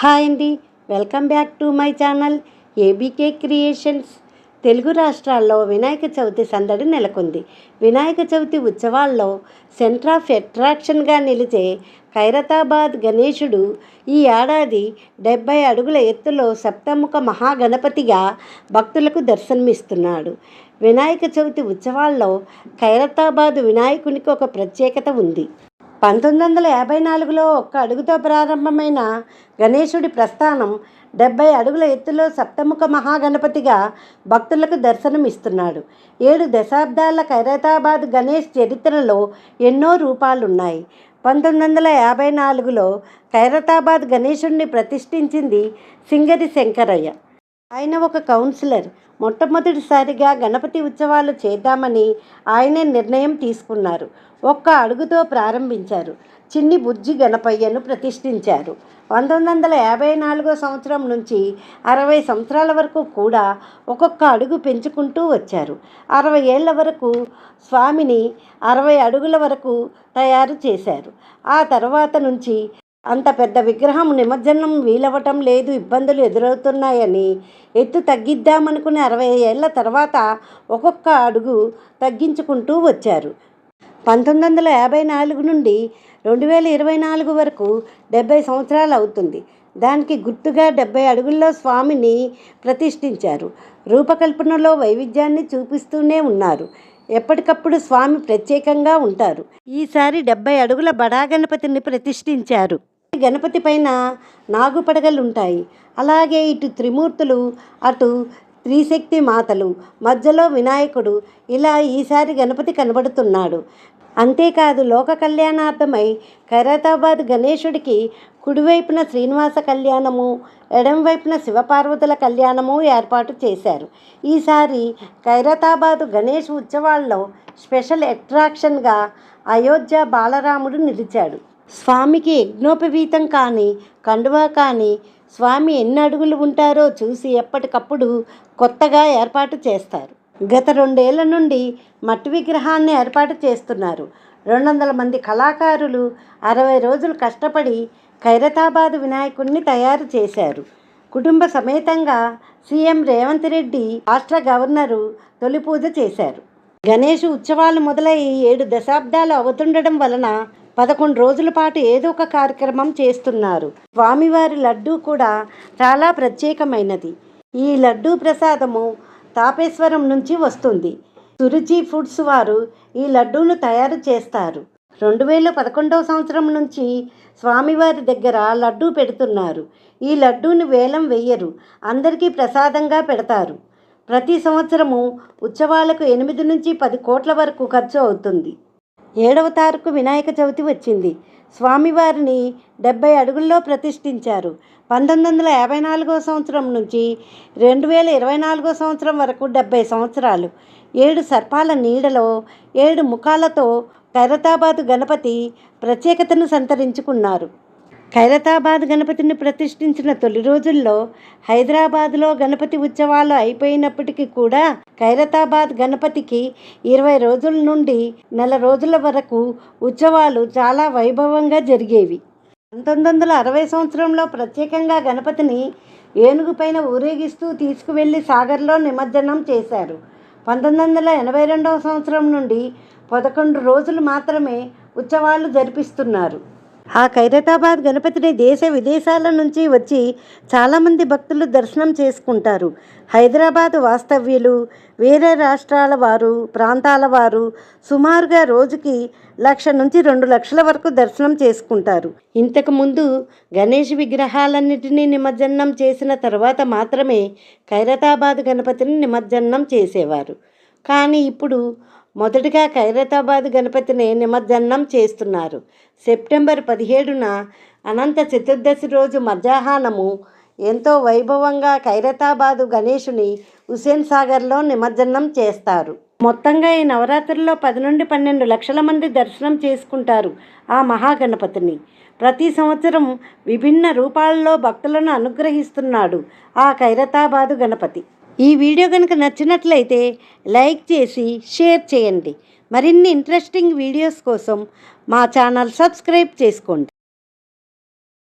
Hi అండి, welcome back to my channel ABK creations. Telugu రాష్ట్రాల్లో వినాయక చవితి సందడి నెలకొంది. వినాయక చవితి ఉత్సవాల్లో సెంటర్ ఆఫ్ అట్రాక్షన్గా నిలిచే ఖైరతాబాద్ గణేశుడు ఈ ఏడాది 70 అడుగుల ఎత్తులో సప్తముఖ మహాగణపతిగా భక్తులకు దర్శనమిస్తున్నాడు. వినాయక చవితి ఉత్సవాల్లో ఖైరతాబాద్ వినాయకునికి ఒక ప్రత్యేకత ఉంది. 1954లో ఒక్క అడుగుతో ప్రారంభమైన గణేశుడి ప్రస్థానం 70 అడుగుల ఎత్తులో సప్తముఖ మహాగణపతిగా భక్తులకు దర్శనమిస్తున్నాడు. 7 దశాబ్దాల ఖైరతాబాద్ గణేష్ చరిత్రలో ఎన్నో రూపాలున్నాయి. 1954లో ఖైరతాబాద్ గణేశుడిని ప్రతిష్ఠించింది సింగరి శంకరయ్య. ఆయన ఒక కౌన్సిలర్. మొట్టమొదటిసారిగా గణపతి ఉత్సవాలు చేద్దామని ఆయనే నిర్ణయం తీసుకున్నారు. ఒక్క అడుగుతో ప్రారంభించారు. చిన్ని బుజ్జి గణపయ్యను ప్రతిష్ఠించారు. 1954 సంవత్సరం నుంచి 60 సంవత్సరాల వరకు కూడా ఒక్కొక్క అడుగు పెంచుకుంటూ వచ్చారు. 60 ఏళ్ల వరకు స్వామిని 60 అడుగుల వరకు తయారు చేశారు. ఆ తర్వాత నుంచి అంత పెద్ద విగ్రహం నిమజ్జనం వీలవటం లేదు, ఇబ్బందులు ఎదురవుతున్నాయని ఎత్తు తగ్గిద్దామనుకుని 60 ఏళ్ల తర్వాత ఒక్కొక్క అడుగు తగ్గించుకుంటూ వచ్చారు. 1954 నుండి 2024 వరకు 70 సంవత్సరాలు అవుతుంది. దానికి గుర్తుగా 70 అడుగుల్లో స్వామిని ప్రతిష్ఠించారు. రూపకల్పనలో వైవిధ్యాన్ని చూపిస్తూనే ఉన్నారు. ఎప్పటికప్పుడు స్వామి ప్రత్యేకంగా ఉంటారు. ఈసారి 70 అడుగుల బడా గణపతిని ప్రతిష్ఠించారు. గణపతి పైన నాగుపడగలుంటాయి. అలాగే ఇటు త్రిమూర్తులు, అటు త్రిశక్తి మాతలు, మధ్యలో వినాయకుడు, ఇలా ఈసారి గణపతి కనబడుతున్నాడు. అంతేకాదు, లోక కళ్యాణార్థమై ఖైరతాబాద్ గణేశుడికి కుడివైపున శ్రీనివాస కళ్యాణము, ఎడంవైపున శివపార్వతుల కళ్యాణము ఏర్పాటు చేశారు. ఈసారి ఖైరతాబాద్ గణేష్ ఉత్సవాల్లో స్పెషల్ అట్రాక్షన్గా అయోధ్య బాలరాముడు నిలిచాడు. స్వామికి యజ్ఞోపవీతం కానీ, కండువా కానీ, స్వామి ఎన్ని అడుగులు ఉంటారో చూసి ఎప్పటికప్పుడు కొత్తగా ఏర్పాటు చేస్తారు. గత 2 ఏళ్ల నుండి మట్టి విగ్రహాన్ని ఏర్పాటు చేస్తున్నారు. 200 మంది కళాకారులు 60 రోజులు కష్టపడి ఖైరతాబాద్ వినాయకుడిని తయారు చేశారు. కుటుంబ సమేతంగా సీఎం రేవంత్ రెడ్డి, రాష్ట్ర గవర్నరు తొలి పూజ చేశారు. గణేష్ ఉత్సవాలు మొదలై 7 దశాబ్దాలు అవుతుండడం వలన 11 రోజుల పాటు ఏదో ఒక కార్యక్రమం చేస్తున్నారు. స్వామివారి లడ్డూ కూడా చాలా ప్రత్యేకమైనది. ఈ లడ్డూ ప్రసాదము తాపేశ్వరం నుంచి వస్తుంది. సురుచి ఫుడ్స్ వారు ఈ లడ్డూను తయారు చేస్తారు. 2011 సంవత్సరం నుంచి స్వామివారి దగ్గర లడ్డూ పెడుతున్నారు. ఈ లడ్డూని వేలం వెయ్యరు, అందరికీ ప్రసాదంగా పెడతారు. ప్రతి సంవత్సరము ఉత్సవాలకు 8 నుంచి 10 కోట్ల వరకు ఖర్చు అవుతుంది. 7వ తారీఖు వినాయక చవితి వచ్చింది. స్వామివారిని 70 అడుగుల్లో ప్రతిష్ఠించారు. 1954 సంవత్సరం నుంచి 2024 సంవత్సరం వరకు 70 సంవత్సరాలు. 7 సర్పాల నీడలో 7 ముఖాలతో ఖైరతాబాద్ గణపతి ప్రత్యేకతను సంతరించుకున్నారు. ఖైరతాబాద్ గణపతిని ప్రతిష్ఠించిన తొలి రోజుల్లో హైదరాబాద్లో గణపతి ఉత్సవాలు అయిపోయినప్పటికీ కూడా ఖైరతాబాద్ గణపతికి 20 రోజుల నుండి నెల రోజుల వరకు ఉత్సవాలు చాలా వైభవంగా జరిగేవి. 1960 సంవత్సరంలో ప్రత్యేకంగా గణపతిని ఏనుగుపైన ఊరేగిస్తూ తీసుకువెళ్లి సాగర్లో నిమజ్జనం చేశారు. 1982 సంవత్సరం నుండి 11 రోజులు మాత్రమే ఉత్సవాలు జరిపిస్తున్నారు. ఆ ఖైరతాబాద్ గణపతిని దేశ విదేశాల నుంచి వచ్చి చాలామంది భక్తులు దర్శనం చేసుకుంటారు. హైదరాబాద్ వాస్తవ్యులు, వేరే రాష్ట్రాల వారు, ప్రాంతాల వారు సుమారుగా రోజుకి 1,00,000 నుంచి 2 లక్షల వరకు దర్శనం చేసుకుంటారు. ఇంతకుముందు గణేష్ విగ్రహాలన్నిటినీ నిమజ్జనం చేసిన తర్వాత మాత్రమే ఖైరతాబాద్ గణపతిని నిమజ్జనం చేసేవారు. కానీ ఇప్పుడు మొదటిగా ఖైరతాబాద్ గణపతిని నిమజ్జనం చేస్తున్నారు. సెప్టెంబర్ 17న అనంత చతుర్దశి రోజు మధ్యాహ్నము ఎంతో వైభవంగా ఖైరతాబాద్ గణేశుని హుసేన్ సాగర్లో నిమజ్జనం చేస్తారు. మొత్తంగా ఈ నవరాత్రుల్లో 10 నుండి 12 లక్షల మంది దర్శనం చేసుకుంటారు ఆ మహాగణపతిని. ప్రతి సంవత్సరం విభిన్న రూపాల్లో భక్తులను అనుగ్రహిస్తున్నాడు ఆ ఖైరతాబాద్ గణపతి. ఈ వీడియో కనుక నచ్చినట్లయితే లైక్ చేసి షేర్ చేయండి. మరిన్ని ఇంట్రెస్టింగ్ వీడియోస్ కోసం మా ఛానల్ సబ్స్క్రైబ్ చేసుకోండి.